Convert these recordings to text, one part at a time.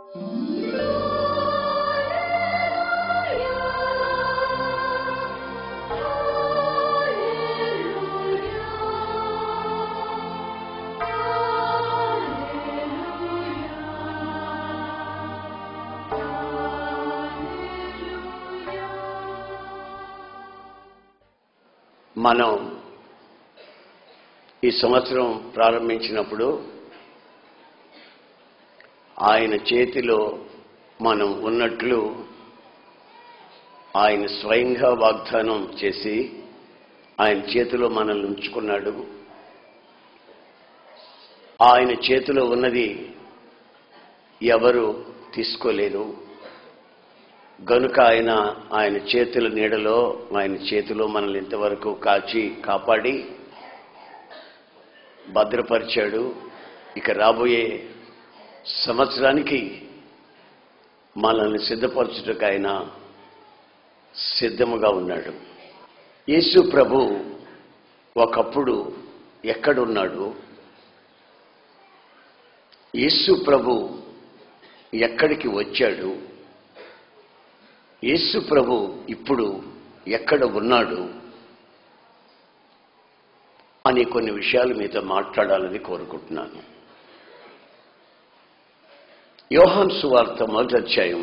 మనం ఈ సంవత్సరం ప్రారంభించినప్పుడు ఆయన చేతిలో మనం ఉన్నట్లు ఆయన స్వయంగా వాగ్దానం చేసి ఆయన చేతిలో మనల్ని ఉంచుకున్నాడు. ఆయన చేతిలో ఉన్నది ఎవరు తీసుకోలేరు. గనుక ఆయన చేతుల నీడలో ఆయన చేతిలో మనల్ని ఇంతవరకు కాపాడి భద్రపరిచాడు. ఇక రాబోయే సంవత్సరానికి మనల్ని సిద్ధపరచుటకు ఆయన సిద్ధముగా ఉన్నాడు. యేసు ప్రభు ఒకప్పుడు ఎక్కడున్నాడు? యేసు ప్రభు ఎక్కడికి వచ్చాడు? యేసు ప్రభు ఇప్పుడు ఎక్కడ ఉన్నాడు అని కొన్ని విషయాలు మీతో మాట్లాడాలని కోరుకుంటున్నాను. యోహాను సువార్త 1వ అధ్యాయం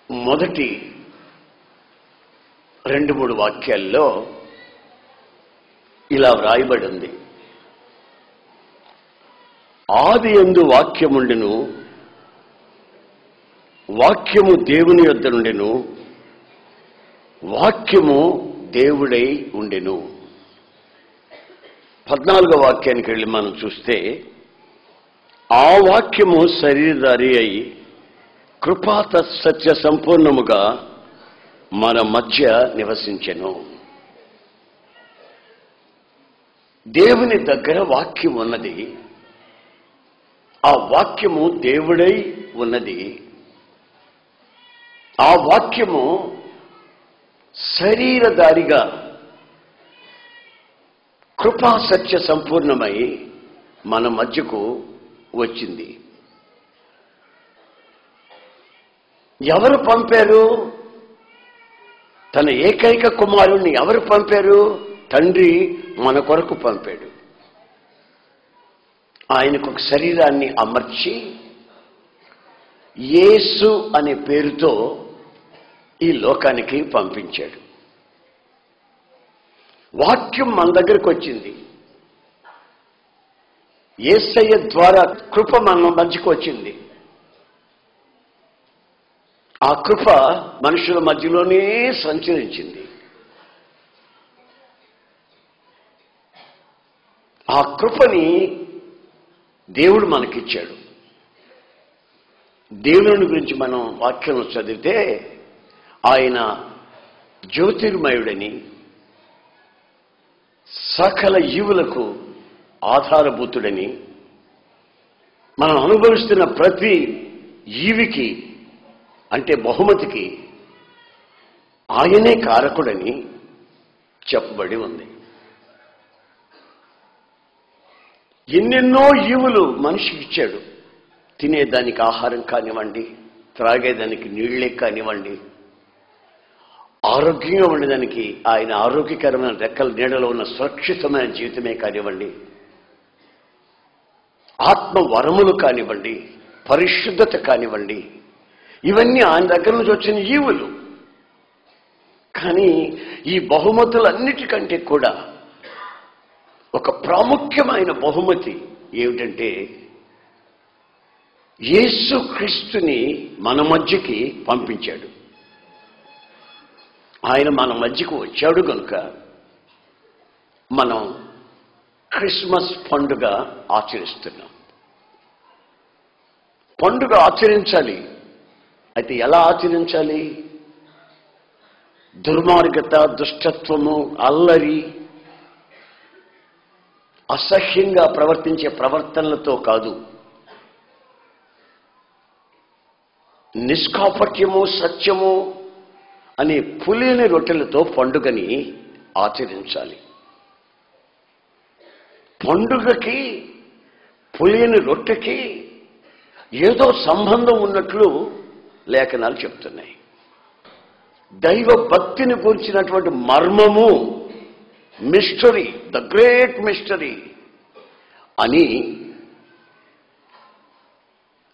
మొదటి 2-3 వాక్యాల్లో ఇలా వ్రాయబడి ఉంది. ఆదియందు వాక్యముండెను, వాక్యము దేవుని యొద్ద నుండెను, వాక్యము దేవుడై ఉండెను. 14వ వాక్యానికి వెళ్ళి మనం చూస్తే, ఆ వాక్యము శరీరధారి అయి కృపాత సత్య సంపూర్ణముగా మన మధ్య నివసించెను. దేవుని దగ్గర వాక్యం ఉన్నది. ఆ వాక్యము దేవుడై ఉన్నది. ఆ వాక్యము శరీరధారిగా కృపా సత్య సంపూర్ణమై మన మధ్యకు వచ్చింది. ఎవరు పంపారు? తన ఏకైక కుమారుణ్ణి ఎవరు పంపారు? తండ్రి మన కొరకు పంపాడు. ఆయనకు ఒక శరీరాన్ని అమర్చి యేసు అనే పేరుతో ఈ లోకానికి పంపించాడు. వాక్యం మన దగ్గరికి వచ్చింది. యేసయ్య ద్వారా కృప మన మధ్యకు వచ్చింది. ఆ కృప మనుషుల మధ్యలోనే సంచరించింది. ఆ కృపని దేవుడు మనకిచ్చాడు. దేవుని గురించి మనం వాక్యం చదివితే ఆయన జ్యోతిర్మయుడని, సకల జీవులకు ఆధారభూతుడని, మనం అనుభవిస్తున్న ప్రతి జీవికి అంటే బహుమతికి ఆయనే కారకుడని చెప్పబడి ఉంది. ఎన్నెన్నో జీవులు మనిషికి ఇచ్చాడు. తినేదానికి ఆహారం కానివ్వండి, త్రాగేదానికి నీళ్లే కానివ్వండి, ఆరోగ్యంగా ఉండేదానికి ఆయన ఆరోగ్యకరమైన రెక్కల నీడలో ఉన్న సురక్షితమైన జీవితమే కానివ్వండి, ఆత్మ వరములు కానివ్వండి, పరిశుద్ధత కానివ్వండి, ఇవన్నీ ఆయన దగ్గర నుంచి వచ్చిన జీవులు. కానీ ఈ బహుమతులన్నిటికంటే కూడా ఒక ప్రాముఖ్యమైన బహుమతి ఏమిటంటే యేసు క్రీస్తుని మన మధ్యకి పంపించాడు. ఆయన మన మధ్యకు వచ్చాడు కనుక మనం క్రిస్మస్ పండుగ ఆచరిస్తున్నాం. పండుగ ఆచరించాలి. అయితే ఎలా ఆచరించాలి? దుర్మార్గత, దుష్టత్వము, అల్లరి, అసహ్యంగా ప్రవర్తించే ప్రవర్తనలతో కాదు, నిష్కాపట్యము, సత్యము అనే పులిని రొట్టెలతో పండుగని ఆచరించాలి. పండుగకి పులియని రొట్టెకి ఏదో సంబంధం ఉన్నట్లు లేఖనాలు చెప్తున్నాయి. దైవ భక్తిని గురించినటువంటి మర్మము, మిస్టరీ, ద గ్రేట్ మిస్టరీ అని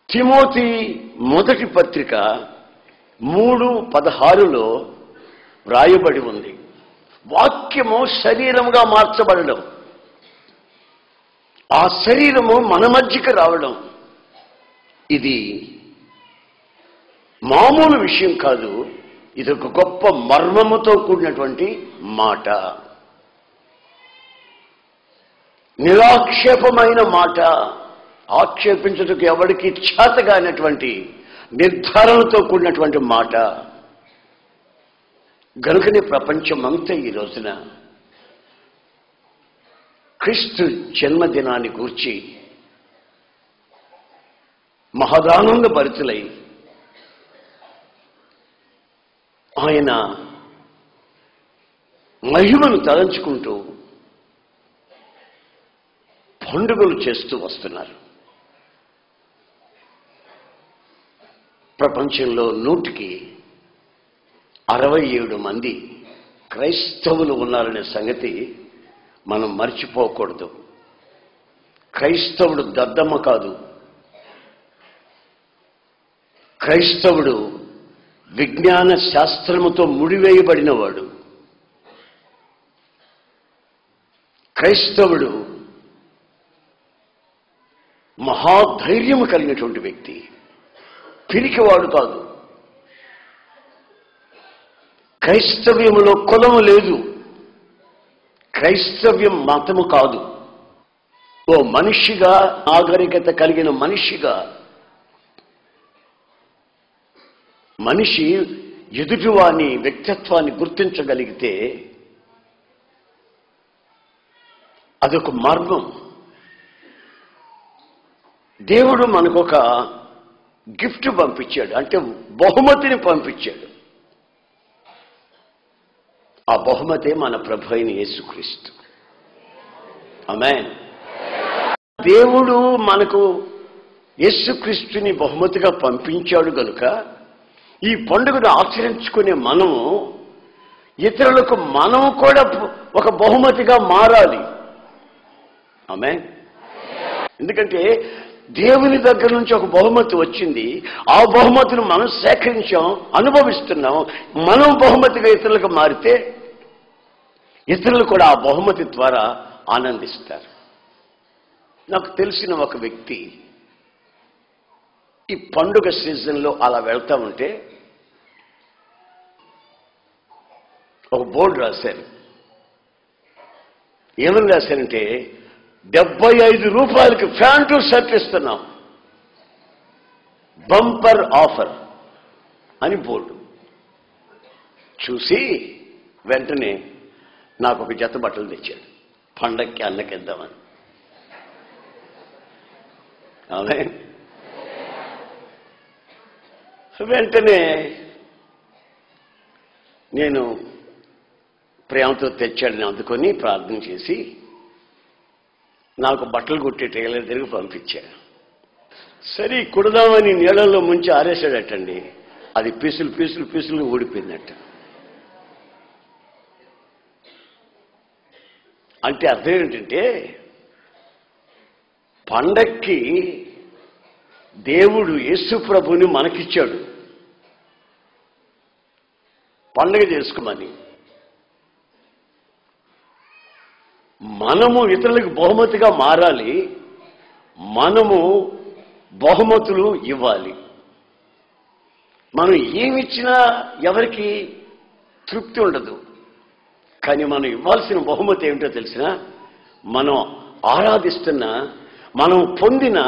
తిమోతి మొదటి పత్రిక 3:16 వ్రాయబడి ఉంది. వాక్యము శరీరముగా మార్చబడడం, ఆ శరీరము మన మధ్యకి రావడం, ఇది మామూలు విషయం కాదు. ఇది ఒక గొప్ప మర్మముతో కూడినటువంటి మాట, నిరాక్షేపమైన మాట, ఆక్షేపించుటకు ఎవరికి చేతగానటువంటి నిర్ధారణతో కూడినటువంటి మాట. గనుకనే ప్రపంచమంతా ఈ రోజున క్రీస్తు జన్మదినాన్ని గూర్చి మహదానంద భరితులై ఆయన మహిమను తలంచుకుంటూ పండుగలు చేస్తూ వస్తున్నారు. ప్రపంచంలో 167 మంది క్రైస్తవులు ఉన్నారనే సంగతి మనం మర్చిపోకూడదు. క్రైస్తవుడు దద్దమ్మ కాదు. క్రైస్తవుడు విజ్ఞాన శాస్త్రముతో ముడివేయబడినవాడు. క్రైస్తవుడు మహాధైర్యము కలిగినటువంటి వ్యక్తి, పిరికివాడు కాదు. క్రైస్తవ్యములో కులము లేదు. క్రైస్తవ్యం మతము కాదు. ఓ మనిషిగా, నాగరికత కలిగిన మనిషిగా మనిషి ఎదుటివాని వ్యక్తిత్వాన్ని గుర్తించగలిగితే అదొక మార్గం. దేవుడు మనకొక గిఫ్ట్ పంపించాడు, అంటే బహుమతిని పంపించాడు. ఆ బహుమతే మన ప్రభు అయిన యేసుక్రీస్తు. ఆమేన్. దేవుడు మనకు యేసుక్రీస్తుని బహుమతిగా పంపించాడు గనుక ఈ పండుగను ఆచరించుకునే మనము ఇతరులకు మనం కూడా ఒక బహుమతిగా మారాలి. ఆమేన్. ఎందుకంటే దేవుని దగ్గర నుంచి ఒక బహుమతి వచ్చింది. ఆ బహుమతిని మనం సేకరించాం, అనుభవిస్తున్నాం. మనం బహుమతిగా ఇతరులకు మారితే ఇతరులు కూడా ఆ బహుమతి ద్వారా ఆనందిస్తారు. నాకు తెలిసిన ఒక వ్యక్తి ఈ పండుగ సీజన్లో అలా వెళ్తా ఉంటే ఒక బోర్డు రాశారు. ఏమని రాశారంటే, 75 రూపాయలకి ప్యాంటు షర్ట్ ఇస్తున్నాం, బంపర్ ఆఫర్ అని బోర్డు చూసి వెంటనే నాకు ఒక జత బట్టలు తెచ్చాడు. పండక్కి అన్నకిద్దామని. ఆమె వెంటనే నేను ప్రేమతో తెచ్చాడని అందుకొని ప్రార్థన చేసి నాకు బట్టలు కుట్టే టైలర్ దగ్గరికి పంపించాడు. సరే కుడదామని నీళ్ళల్లో ముంచి ఆరేసాడటండి. అది పీసులు పీసులు పీసులు ఊడిపోయిందట. అంటే అర్థం ఏంటంటే, పండక్కి దేవుడు యేసు ప్రభుని మనకిచ్చాడు పండగ చేసుకోమని. మనము ఇతరులకు బహుమతిగా మారాలి. మనము బహుమతులు ఇవ్వాలి. మనం ఏమిచ్చినా ఎవరికి తృప్తి ఉండదు. కానీ మనం ఇవ్వాల్సిన బహుమతి ఏమిటో తెలిసినా, మనం ఆరాధిస్తున్న, మనం పొందిన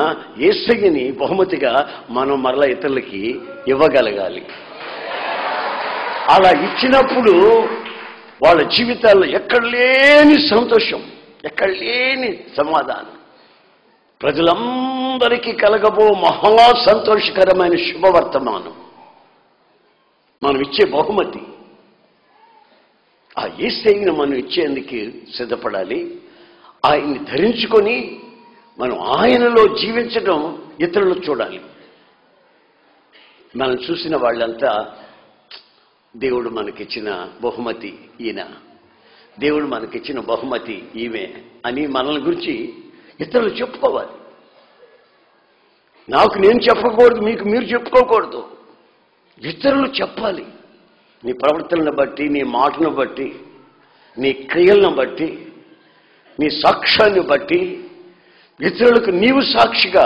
యేసయ్యని బహుమతిగా మనం మరలా ఇతరులకి ఇవ్వగలగాలి. అలా ఇచ్చినప్పుడు వాళ్ళ జీవితాల్లో ఎక్కడ లేని సంతోషం, ఎక్కడ లేని సమాధానం, ప్రజలందరికీ కలగబో మహా సంతోషకరమైన శుభవర్తమానం మనం ఇచ్చే బహుమతి. ఆ యేసయ్యను మనం ఇచ్చేందుకు సిద్ధపడాలి. ఆయన్ని ధరించుకొని మనం ఆయనలో జీవించడం ఇతరులు చూడాలి. మనం చూసిన వాళ్ళంతా దేవుడు మనకిచ్చిన బహుమతి ఈయన, దేవుడు మనకిచ్చిన బహుమతి ఈమె అని మనల్ని గురించి ఇతరులు చెప్పుకోవాలి. నాకు నేను చెప్పకూడదు, మీకు మీరు చెప్పుకోకూడదు, ఇతరులు చెప్పాలి. నీ ప్రవర్తనను బట్టి, నీ మాటను బట్టి, నీ క్రియలను బట్టి, నీ సాక్ష్యాన్ని బట్టి ఇతరులకు నీవు సాక్షిగా,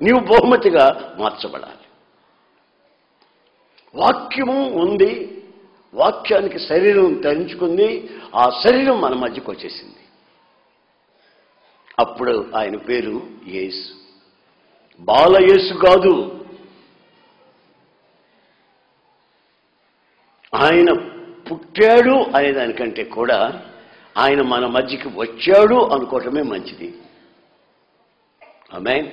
నీవు బహుమతిగా మార్చబడాలి. వాక్యము ఉంది, వాక్యానికి శరీరం ధరించుకుంది, ఆ శరీరం మన మధ్యకు వచ్చేసింది. అప్పుడు ఆయన పేరు యేసు. బాల యేసు కాదు, ఆయన పుట్టాడు అనేదానికంటే కూడా ఆయన మన మధ్యకి వచ్చాడు అనుకోవటమే మంచిది. ఆమేన్.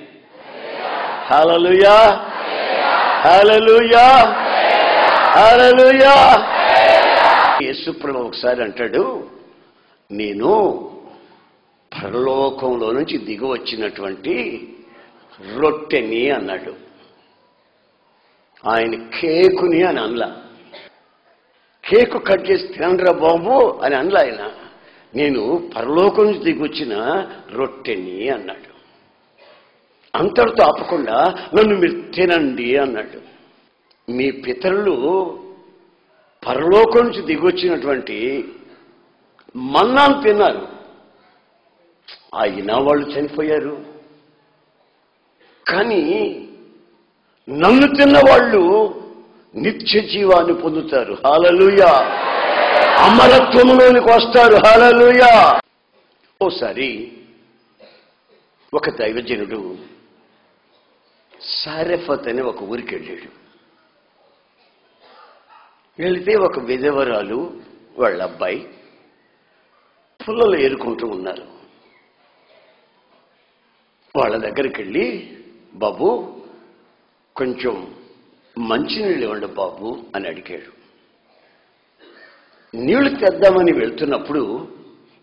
హల్లెలూయా, హల్లెలూయా, హల్లెలూయా. యేసు ప్రభువు ఒకసారి అంటాడు, నేను పరలోకంలో నుంచి దిగి వచ్చినటువంటి రొట్టెని అన్నాడు. ఆయన కేకుని అని అనలా, కేకు కట్ చేసి తినండ్రా బాబు అని అనలా. ఆయన నేను పరలోకం నుంచి దిగి వచ్చిన రొట్టెని అన్నాడు. అంతటితో ఆపకుండా నన్ను మీరు తినండి అన్నాడు. మీ పితరులు పరలోకం నుంచి దిగొచ్చినటువంటి మన్నాను తిన్నారు, అయినా వాళ్ళు చనిపోయారు. కానీ నన్ను తిన్న వాళ్ళు నిత్య జీవాన్ని పొందుతారు. హల్లెలూయా. అమరత్వంలోనికి వస్తారు. హల్లెలూయా. ఓసారి ఒక దైవజనుడు సారెఫత్ అనే ఒక ఊరికి వెళ్ళాడు. వెళితే ఒక విధవరాలు వాళ్ళ అబ్బాయి పుల్లలు ఏరుకుంటూ ఉన్నారు. వాళ్ళ దగ్గరికి వెళ్ళి, బాబు కొంచెం మంచినీళ్ళు ఇవ్వండి బాబు అని అడిగాడు. నీళ్లు తెద్దామని వెళ్తున్నప్పుడు,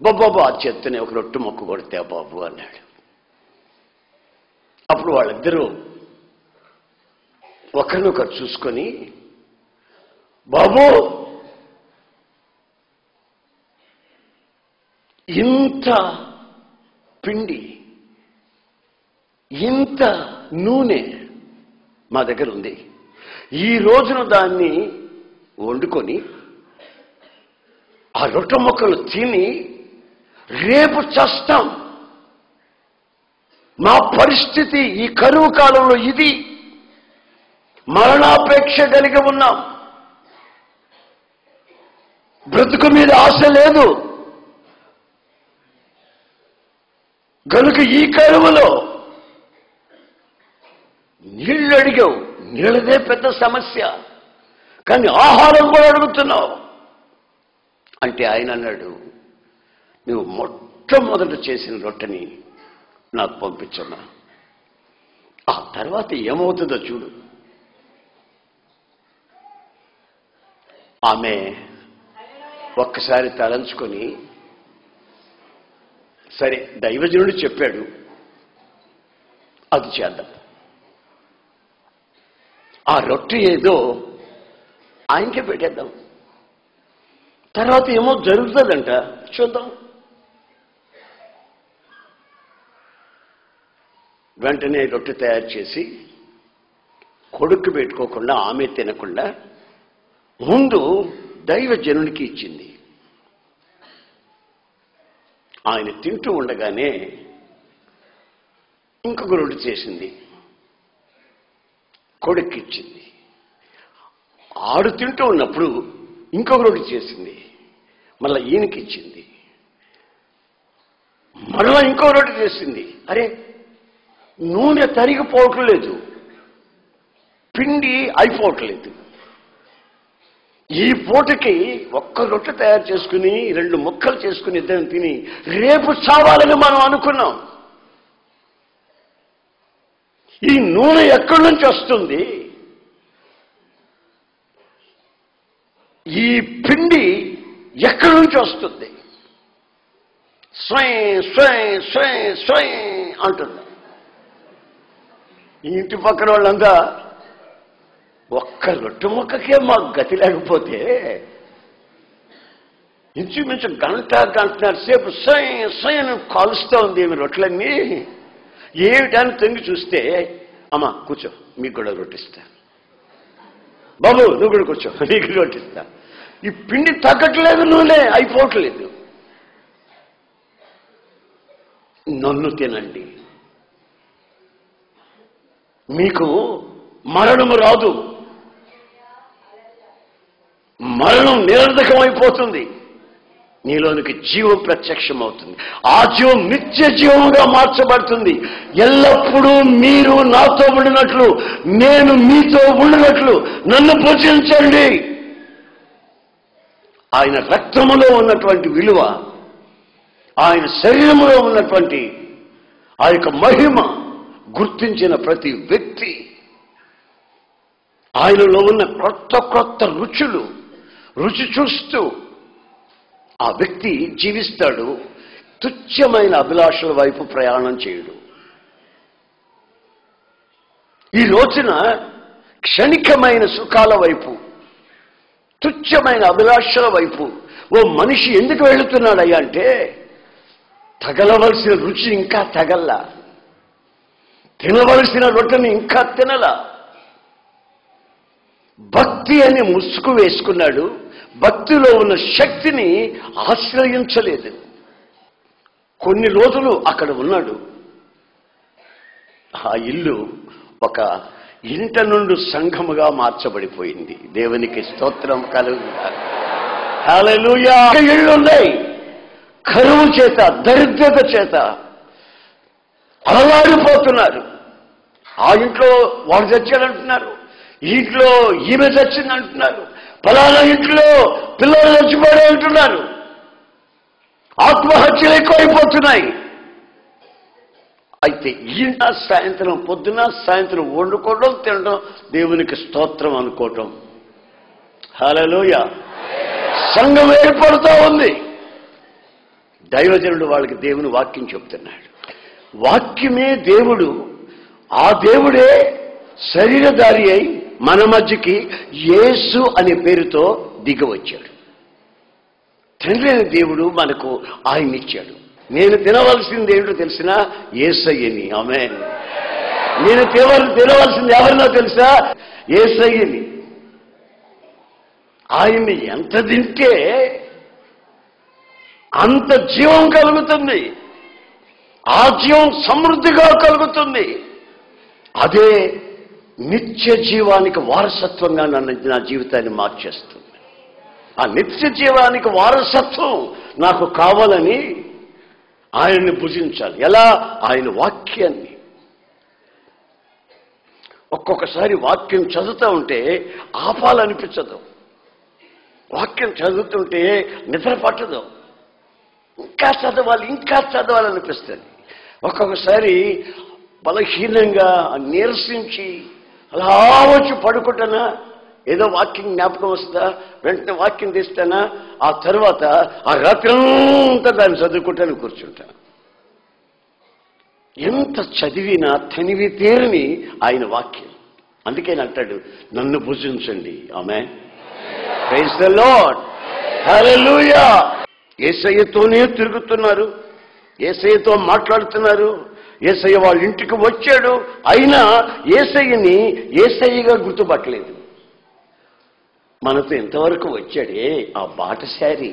బాబు ఆ చెత్తనే ఒక రొట్టె మొక్క కొడితే బాబు అన్నాడు. అప్పుడు వాళ్ళిద్దరూ ఒకరినొకరు చూసుకొని, బాబు ఇంత పిండి, ఇంత నూనె మా దగ్గర ఉంది, ఈ రోజున దాన్ని వండుకొని ఆ రొట్టె మొక్కలు తిని రేపు చస్తాం, మా పరిస్థితి ఈ కరువు కాలంలో ఇది, మరణాపేక్ష కలిగి ఉన్నాం, బ్రతుకు మీద ఆశ లేదు గనుక ఈ కరువులో నీళ్ళు అడిగావు, నీళ్ళదే పెద్ద సమస్య, కానీ ఆహారం కూడా అడుగుతున్నావు అంటే ఆయన అన్నాడు, నువ్వు మొట్టమొదట చేసిన రొట్టెని నాకు పంపించమ్మా, ఆ తర్వాత ఏమవుతుందో చూడు. ఆమె ఒక్కసారి తలంచుకొని, సరే దైవజనుడు చెప్పాడు అది చేద్దాం, ఆ రొట్టె ఏదో ఆయనకే పెట్టేద్దాం, తర్వాత ఏమో జరుగుతుందంట చూద్దాం. వెంటనే రొట్టె తయారు చేసి కొడుకు పెట్టుకోకుండా, ఆమె తినకుండా ముందు దైవజనునికి ఇచ్చింది. ఆయన తింటూ ఉండగానే ఇంకొక రొట్టె చేసింది, కొడుక్కి ఇచ్చింది. ఆడు తింటూ ఉన్నప్పుడు ఇంకొక రొట్టె చేసింది, మళ్ళీ ఈయనకి ఇచ్చింది. మరలా ఇంకో రొట్టె చేసింది. అరే నూనె తరిగిపోవట్లేదు, పిండి అయిపోవట్లేదు. ఈ పూటకి ఒక్క రొట్టె తయారు చేసుకుని 2 ముక్కలు చేసుకుని ఇద్దరం తిని రేపు చావాలని మనం అనుకున్నాం. ఈ నూనె ఎక్కడి నుంచి వస్తుంది? ఈ పిండి ఎక్కడి నుంచి వస్తుంది? స్వయం స్వయం స్వయం స్వయం అంటుంది. ఈ ఇంటి పక్కన వాళ్ళంతా ఒక్క రొట్టె ముక్కకే మాకు గతి లేకపోతే ఇంచుమించు గంటన్నర సేపు సైన్ కాలుస్తూ ఉంది ఏమి రొట్టెలన్నీ. ఏమిటాన్ని తొంగి చూస్తే, అమ్మా కూర్చో మీకు కూడా రొట్టిస్తా, బాబు నువ్వు కూడా కూర్చో నీకు రొట్టిస్తా. ఈ పిండి తగ్గట్లేదు, నూనె అయిపోవట్లేదు. నన్ను తినండి, మీకు మరణము రాదు, మరణం నిరర్ధకమైపోతుంది, నీలోనికి జీవం ప్రత్యక్షమవుతుంది. ఆ జీవం నిత్య జీవముగా మార్చబడుతుంది. ఎల్లప్పుడూ మీరు నాతో ఉండినట్లు నేను మీతో ఉండినట్లు నన్ను పూజించండి. ఆయన రక్తములో ఉన్నటువంటి విలువ, ఆయన శరీరములో ఉన్నటువంటి ఆ యొక్క మహిమ గుర్తించిన ప్రతి వ్యక్తి, ఆయనలో ఉన్న కొత్త కొత్త రుచి చూస్తూ ఆ వ్యక్తి జీవిస్తాడు. తుచ్చమైన అభిలాషల వైపు ప్రయాణం చేయడు. ఈ రోజున క్షణికమైన సుఖాల వైపు, తుచ్చమైన అభిలాషల వైపు ఓ మనిషి ఎందుకు వెళుతున్నాడయ్యా అంటే, తగలవలసిన రుచి ఇంకా తగల్లా, తినవలసిన రొట్టెని ఇంకా తినలా, భక్తి అని ముసుగు వేసుకున్నాడు, భక్తిలో ఉన్న శక్తిని ఆశ్రయించలేదు. కొన్ని రోజులు అక్కడ ఉన్నాడు. ఆ ఇల్లు ఒక ఇంట నుండి సంఘముగా మార్చబడిపోయింది. దేవునికి స్తోత్రం కలుగుగా. హల్లెలూయా. ఇళ్ళున్నాయి, కరువు చేత దరిద్రత చేత అలవారిపోతున్నారు. ఆ ఇంట్లో వాడు చచ్చాడంటున్నారు, ఈ ఇంట్లో ఈమె చచ్చిందంటున్నారు, ఫలానా ఇంట్లో పిల్లలు చచ్చిపోయారు అంటున్నారు. ఆత్మహత్యలు ఎక్కువైపోతున్నాయి. అయితే ఈయన సాయంత్రం పొద్దున సాయంత్రం వండుకోవడం తినడం దేవునికి స్తోత్రం అనుకోవటం. హల్లెలూయా. సంఘం ఏర్పడుతూ ఉంది. దైవజనుడు వాళ్ళకి దేవుని వాక్యం చెప్తున్నాడు. వాక్యమే దేవుడు, ఆ దేవుడే శరీరధారి అయి మన మధ్యకి యేసు అనే పేరుతో దిగవచ్చాడు. తండ్రి అనే దేవుడు మనకు ఆయన్నిచ్చాడు. నేను తినవలసింది ఏమిటో తెలిసినా యేసయ్యని. ఆమేన్. నేను తినవలసింది ఎవరినో తెలుసా? యేసయ్యని. ఆయన్ని ఎంత తింటే అంత జీవం కలుగుతుంది, ఆ జీవం సమృద్ధిగా కలుగుతుంది. అదే నిత్య జీవానికి వారసత్వంగా నా జీవితాన్ని మార్చేస్తుంది. ఆ నిత్య జీవానికి వారసత్వం నాకు కావాలని ఆయన్ని భుజించాలి. ఎలా? ఆయన వాక్యాన్ని. ఒక్కొక్కసారి వాక్యం చదువుతూ ఉంటే ఆపాలనిపించదు, వాక్యం చదువుతుంటే నిద్ర పట్టదు, ఇంకా చదవాలనిపిస్తుంది. ఒక్కొక్కసారి బలహీనంగా నీరసించి అలా వచ్చి పడుకుంటానా, ఏదో వాక్యం జ్ఞాపకం వస్తుందా, వెంటనే వాక్యం తీస్తానా, ఆ తర్వాత ఆ రాత్రి అంతా దాన్ని చదువుకుంటాను కూర్చుంటాను. ఎంత చదివినా తనివి తీరని ఆయన వాక్యం. అందుకే అంటాడు, నన్ను భుజించండి. Amen. Praise the lord. Hallelujah. యేసయ్యతోనే తిరుగుతున్నారు, యేసయ్యతో మాట్లాడుతున్నారు. యేసయ్య వాళ్ళ ఇంటికి వచ్చాడు, అయినా యేసయ్యని యేసయ్యగా గుర్తుపట్టలేదు. మనతో ఎంతవరకు వచ్చాడే ఆ బాటసారి,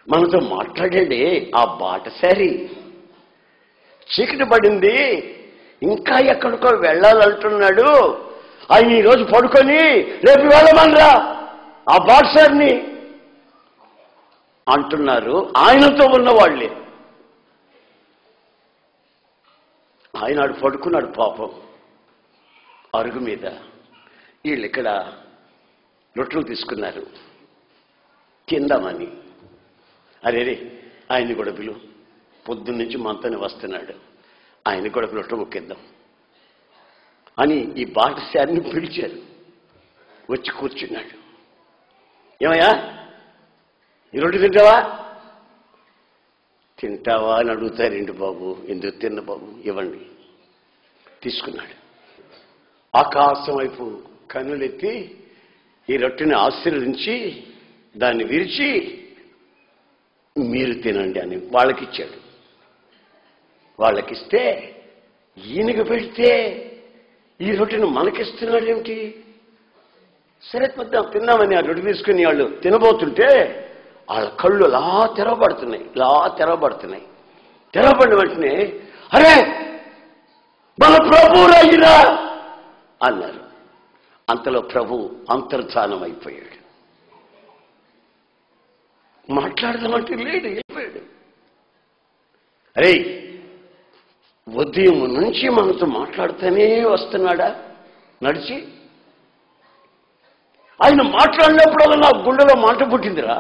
మనతో మాట్లాడాడే ఆ బాటసారి. చీకటి పడింది, ఇంకా ఎక్కడికో వెళ్ళాలంటున్నాడు. ఆయన ఈరోజు పడుకొని రేపు వెళ్ళమనరా ఆ బాటసారిని అంటున్నారు ఆయనతో ఉన్నవాళ్ళే. ఆయన ఆడు పడుకున్నాడు పాపం అరుగు మీద. వీళ్ళు ఇక్కడ రొట్టెలు తీసుకున్నారు తిందామని. అరేరే ఆయన్ని కూడా పిలువు, పొద్దున్నుంచి మనతోనే వస్తున్నాడు, ఆయన కూడా రొట్టె ముక్కిద్దాం అని ఈ బాటసారిని పిలిచారు. వచ్చి కూర్చున్నాడు. ఏమయ్యా ఈ రొట్టె తింటావా అని అడుగుతారేంటి బాబు? ఎందుకు తిన్న బాబు? ఇవ్వండి. తీసుకున్నాడు. ఆకాశం వైపు కన్నులెత్తి ఈ రొట్టెని ఆశీర్వదించి దాన్ని విరిచి మీరు తినండి అని వాళ్ళకిచ్చాడు. వాళ్ళకిస్తే ఈయనకు పెడితే ఈ రొట్టెను మనకిస్తున్నాడు ఏమిటి? సరే తిన్నామని ఆ రొట్టె తీసుకుని వాళ్ళు తినబోతుంటే వాళ్ళ కళ్ళు అలా తెరవబడుతున్నాయి. తెరవబడిన వెంటనే అరే మన ప్రభు రాయిరా అన్నారు. అంతలో ప్రభు అంతర్ధానం అయిపోయాడు. మాట్లాడదామంటే లేడు, వెళ్ళిపోయాడు. అరే ఉదయం నుంచి మనతో మాట్లాడుతూనే వస్తున్నాడా నడిచి? ఆయన మాట్లాడినప్పుడు నా గుండెలో మాట పుట్టిందిరా,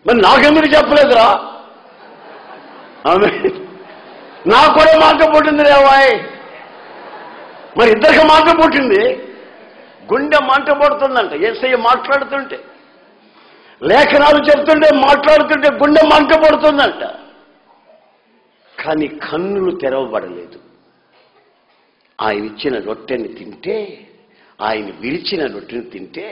మరి నాకెందుకు చెప్పలేదురా? ఆమె నాకు కూడా మాట పుట్టింది రేవాయ్, మరి ఇద్దరికి మాట పుట్టింది. గుండె మంట పడుతుందంట యేసయ్య మాట్లాడుతుంటే, లేఖనాలు చెప్తుంటే మాట్లాడుతుంటే గుండె మంట పడుతుందంట. కానీ కన్నులు తెరవబడలేదు. ఆయన ఇచ్చిన రొట్టెని తింటే, ఆయన విరిచిన రొట్టెని తింటే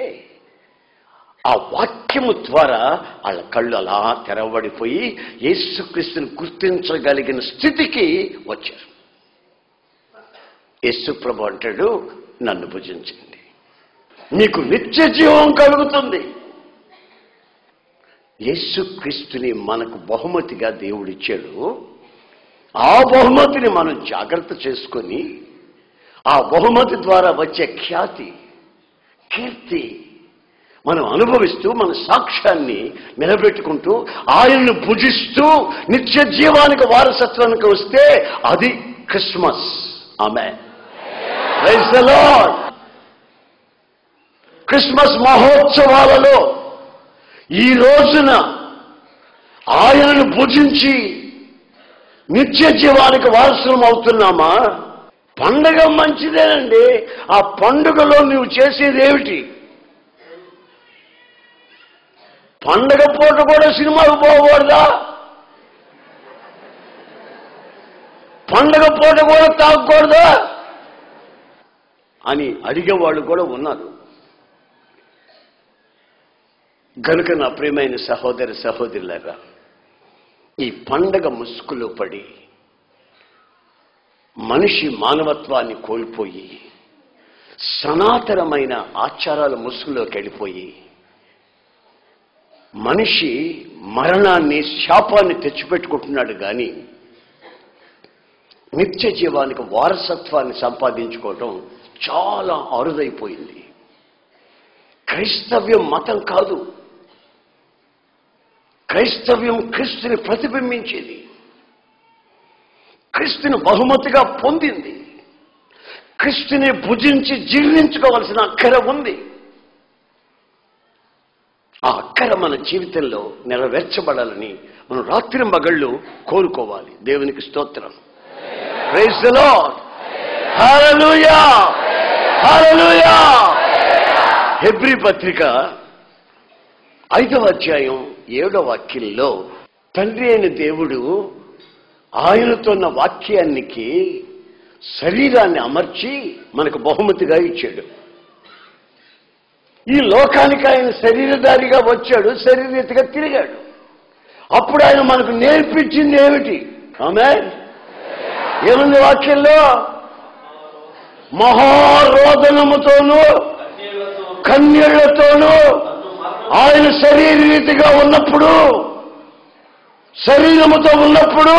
ఆ వాక్యము ద్వారా వాళ్ళ కళ్ళు అలా తెరవబడిపోయి యేసుక్రీస్తుని గుర్తించగలిగిన స్థితికి వచ్చారు. యేసు ప్రభు అంటాడు, నన్ను భుజించండి, మీకు నిత్య జీవం కలుగుతుంది. యేసుక్రీస్తుని మనకు బహుమతిగా దేవుడిచ్చాడు. ఆ బహుమతిని మనం జాగ్రత్త చేసుకొని ఆ బహుమతి ద్వారా వచ్చే ఖ్యాతి, కీర్తి మనం అనుభవిస్తూ మన సాక్ష్యాన్ని నిలబెట్టుకుంటూ ఆయనను భుజిస్తూ నిత్య జీవానికి వారసత్వానికి వస్తే అది Christmas. Amen. Praise the Lord. Christmas మహోత్సవాలలో ఈ రోజున ఆయనను భుజించి నిత్య జీవానికి వారసులం అవుతున్నామా? పండగ మంచిదేనండి. ఆ పండుగలో నువ్వు చేసేది ఏమిటి? పండగ పూట కూడా సినిమాకు పోకూడదా? పండగ పూట కూడా తాగకూడదా అని అడిగేవాళ్ళు కూడా ఉన్నారు. గనుక నా ప్రియమైన సహోదర సహోదరులారా, ఈ పండగ ముసుగులో పడి మనిషి మానవత్వాన్ని కోల్పోయి సనాతనమైన ఆచారాల ముసుగులోకి వెళ్ళిపోయి మనిషి మరణాన్ని, శాపాన్ని తెచ్చిపెట్టుకుంటున్నాడు. కానీ నిత్య జీవానికి వారసత్వాన్ని సంపాదించుకోవటం చాలా అరుదైపోయింది. క్రైస్తవ్యం మతం కాదు. క్రైస్తవ్యం క్రీస్తుని ప్రతిబింబించేది, క్రీస్తుని బహుమతిగా పొందింది. క్రీస్తుని భుజించి జీర్ణించుకోవాల్సిన అక్కర ఉంది. ఆ అక్కర మన జీవితంలో నెరవేర్చబడాలని మనం రాత్రింబగళ్ళు కోరుకోవాలి. దేవునికి స్తోత్రం. Praise the lord. Hallelujah, hallelujah. హెబ్రీ పత్రిక 5వ అధ్యాయం 7వ వాక్యంలో తండ్రి అయిన దేవుడు ఆయనతో ఉన్న వాక్యానికి శరీరాన్ని అమర్చి మనకు బహుమతిగా ఇచ్చాడు. ఈ లోకానికి ఆయన శరీరధారిగా వచ్చాడు, శరీరరీతిగా తిరిగాడు. అప్పుడు ఆయన మనకు నేర్పించింది ఏమిటి? ఆమేన్. ఏముంది వాక్యంలో? మహారోదనముతోనూ కన్నీళ్లతోనూ ఆయన శరీరరీతిగా ఉన్నప్పుడు, శరీరముతో ఉన్నప్పుడు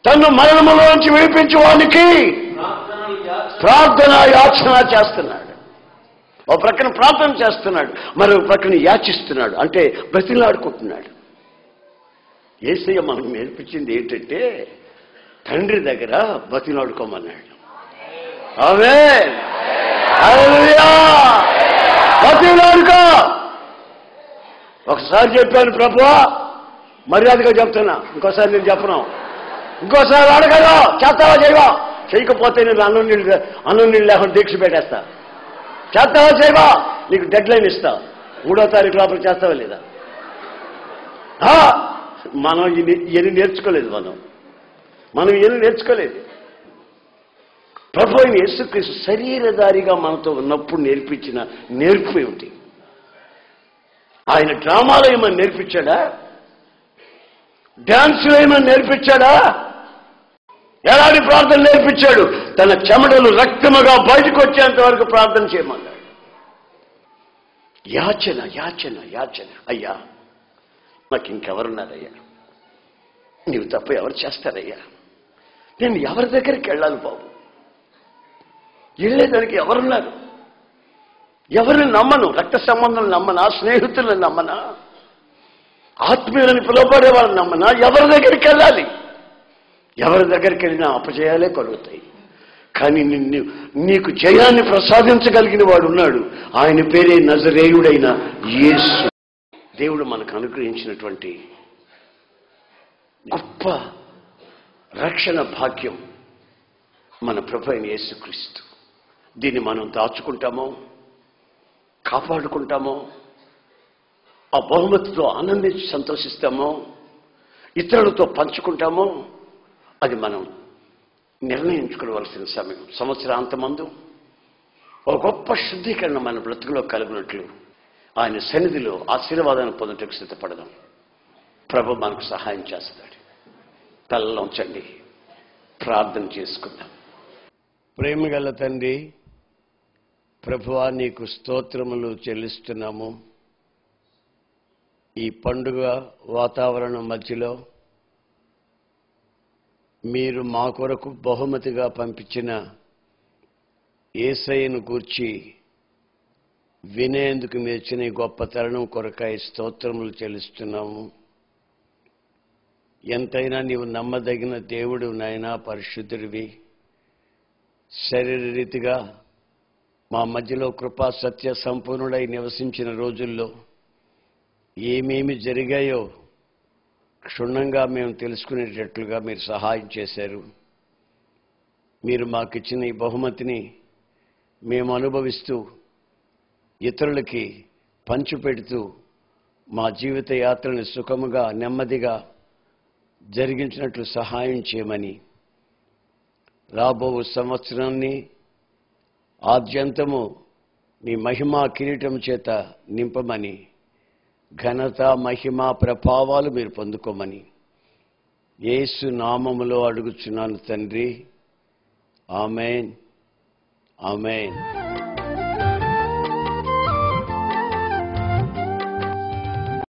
తను మరణములోంచి విడిపించే వానికి ప్రార్థన యాచన చేస్తున్నాడు. ఓ ప్రక్కన ప్రార్థన చేస్తున్నాడు, మరో ప్రక్కన యాచిస్తున్నాడు, అంటే బ్రతిలాడుకుంటున్నాడు. యేసయ్య మనకు నేర్పించింది ఏంటంటే తండ్రి దగ్గర బ్రతిలాడుకోమన్నాడు. ఆమేన్. హల్లెలూయా. బ్రతిలాడుకో. ఒకసారి చెప్పాను ప్రభువా, మర్యాదగా చెప్తున్నా, ఇంకోసారి నేను చెప్పను. ఇంకోసారి అడగను, చేస్తావా చేయవా? చేయకపోతే నేను అన్నం నీళ్ళు లేకుండా దీక్ష పెట్టేస్తా. చేస్తావా చేయవా? నీకు డెడ్ లైన్ ఇస్తా, 3వ తారీఖు లోపల చేస్తావా లేదా? మనం ఇవన్నీ నేర్చుకోలేదు. మనం ఇవన్నీ నేర్చుకోలేదు. ప్రభు అయిన యేసుక్రీస్తు శరీరధారిగా మనతో ఉన్నప్పుడు నేర్పించిన నేర్పు ఏమిటి? ఆయన డ్రామాలో ఏమని నేర్పించాడా? డ్యాన్సులో ఏమని నేర్పించాడా? ఎలాంటి ప్రార్థన నేర్పించాడు? తన చెమటలు రక్తముగా బయటకు వచ్చేంత వరకు ప్రార్థన చేయమన్నాడు. యాచన యాచన యాచన. అయ్యా, నాకు ఇంకెవరున్నారయ్యా? నీవు తప్ప ఎవరు చేస్తారయ్యా? నేను ఎవరి దగ్గరికి వెళ్ళాలి బాబు? వెళ్ళేదానికి ఎవరున్నారు? ఎవరిని నమ్మను? రక్త సంబంధం నమ్మనా? స్నేహితులను నమ్మనా? ఆత్మీయులని పిలువబడే వాళ్ళని నమ్మనా? ఎవరి దగ్గరికి వెళ్ళాలి? ఎవరి దగ్గరికి వెళ్ళినా అపజయాలే కలుగుతాయి. కానీ నీకు జయాన్ని ప్రసాదించగలిగిన వాడు ఉన్నాడు. ఆయన పేరే నజరేయుడైన యేసు. దేవుడు మనకు అనుగ్రహించినటువంటి గొప్ప రక్షణ భాగ్యం మన ప్రభు అయిన యేసుక్రీస్తు. దీన్ని మనం దాచుకుంటామో, కాపాడుకుంటామో, ఆ బహుమతితో ఆనందించి సంతోషిస్తామో, ఇతరులతో పంచుకుంటామో, అది మనం నిర్ణయించుకోవలసిన సమయం. సంవత్సరాంతమందు ఒక గొప్ప శుద్ధీకరణ మన బ్రతుకులో కలుగునట్లు ఆయన సన్నిధిలో ఆశీర్వాదాన్ని పొందుటకు సిద్ధపడదాం. ప్రభు మనకు సహాయం చేస్తాడు. తలలో ఉంచండి, ప్రార్థన చేసుకుందాం. ప్రేమగల తండ్రి, ప్రభువా, నీకు స్తోత్రములు చెల్లిస్తున్నాము. ఈ పండుగ వాతావరణం మధ్యలో మీరు మా కొరకు బహుమతిగా పంపించిన యేసయ్యను గూర్చి వినేందుకు మెచ్చిన గొప్ప తరుణం కొరకై స్తోత్రములు చెల్లిస్తున్నాము. ఎంతైనా నీవు నమ్మదగిన దేవుడు నాయనా, పరిశుద్ధుడివి. శరీరరీతిగా మా మధ్యలో కృపా సత్య సంపూర్ణుడై నివసించిన రోజుల్లో ఏమేమి జరిగాయో క్షుణ్ణంగా మేము తెలుసుకునేటట్లుగా మీరు సహాయం చేశారు. మీరు మాకిచ్చిన ఈ బహుమతిని మేము అనుభవిస్తూ ఇతరులకి పంచిపెడుతూ మా జీవిత యాత్రని సుఖముగా నెమ్మదిగా జరిగించినట్లు సహాయం చేయమని, రాబో సంవత్సరాన్ని ఆద్యంతము మీ మహిమా కిరీటం చేత నింపమని, ఘనత మహిమ ప్రభావాలు మీరు పొందుకోమని యేసు నామములో అడుగుచున్నాను తండ్రి. ఆమేన్, ఆమేన్.